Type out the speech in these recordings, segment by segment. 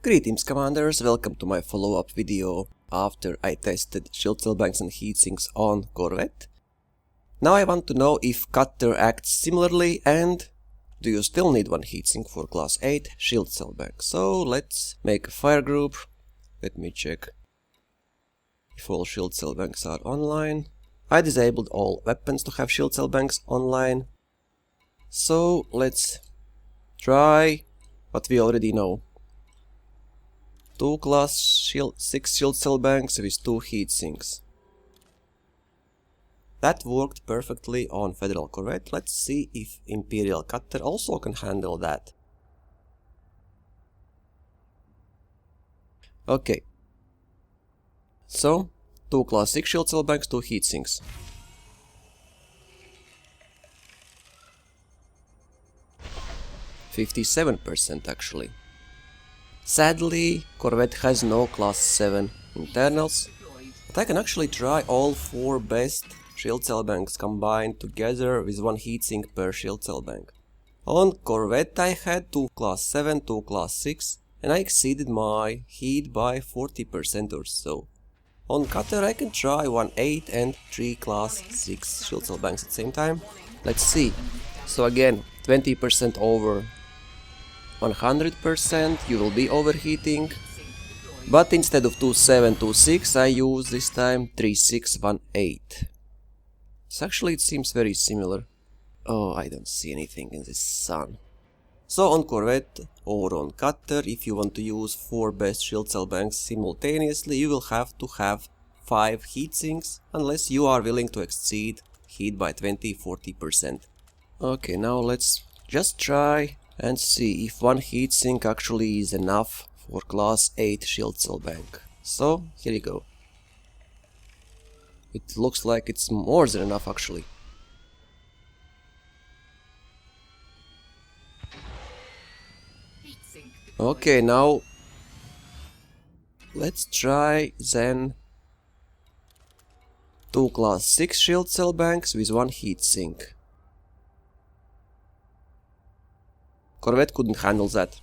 Greetings commanders, welcome to my follow-up video after I tested shield cell banks and heatsinks on Corvette. Now I want to know if Cutter acts similarly and do you still need one heatsink for class 8 shield cell bank. So let's make a fire group. Let me check if all shield cell banks are online. I disabled all weapons to have shield cell banks online. So let's try what we already know. 2 class 6 shield cell banks with 2 heatsinks. That worked perfectly on Federal Corvette. Let's see if Imperial Cutter also can handle that. Okay. So, 2 class 6 shield cell banks, 2 heatsinks. %57% actually. Sadly, Corvette has no class 7 internals, but I can actually try all 4 best shield cell banks combined together with 1 heatsink per shield cell bank. On Corvette I had 2 class 7, 2 class 6, and I exceeded my heat by 40% or so. On Cutter I can try 1 8 and 3 class 6 shield cell banks at the same time. Let's see. So again, 20% over 100% you will be overheating, but instead of 2.7, 2.6 I use this time 3.6, 1.8. So actually it seems very similar. Oh, I don't see anything in this sun. So on Corvette or on Cutter, if you want to use 4 best shield cell banks simultaneously, you will have to have 5 heatsinks, unless you are willing to exceed heat by 20-40%. Okay, now let's just try and see if 1 heatsink actually is enough for class 8 shield cell bank. So, here you go. It looks like it's more than enough actually. Okay, now let's try then 2 class 6 shield cell banks with 1 heatsink. Corvette couldn't handle that.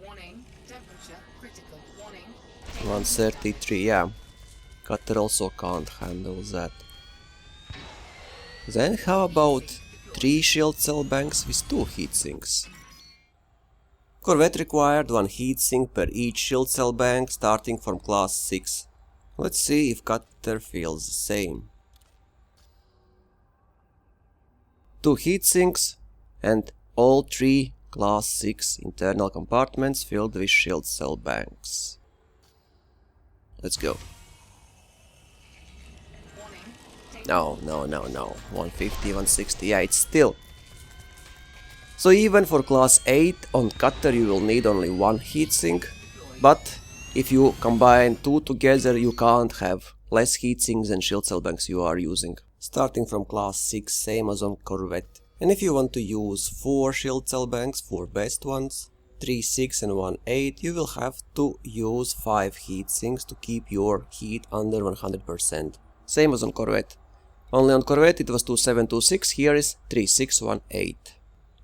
Warning, temperature critical. Warning. 133, yeah. Cutter also can't handle that. Then how about 3 shield cell banks with 2 heatsinks? Corvette required 1 heatsink per each shield cell bank starting from class 6. Let's see if Cutter feels the same. 2 heatsinks and all 3 class 6 internal compartments filled with shield cell banks. Let's go. No. 150, 160, yeah, it's still. So even for class 8 on Cutter you will need only 1 heatsink, but if you combine 2 together you can't have less heatsinks than shield cell banks you are using. Starting from class 6, same as on Corvette. And if you want to use 4 shield cell banks, 4 best ones, 3, 6 and 1, 8, you will have to use 5 heatsinks to keep your heat under 100%. Same as on Corvette. Only on Corvette it was 2.7, 2.6, here is 3.6, 1.8.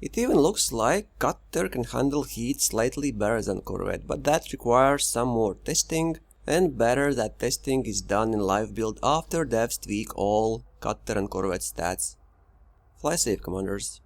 It even looks like Cutter can handle heat slightly better than Corvette, but that requires some more testing, and better that testing is done in live build after devs tweak all Cutter and Corvette stats. Fly safe, commanders.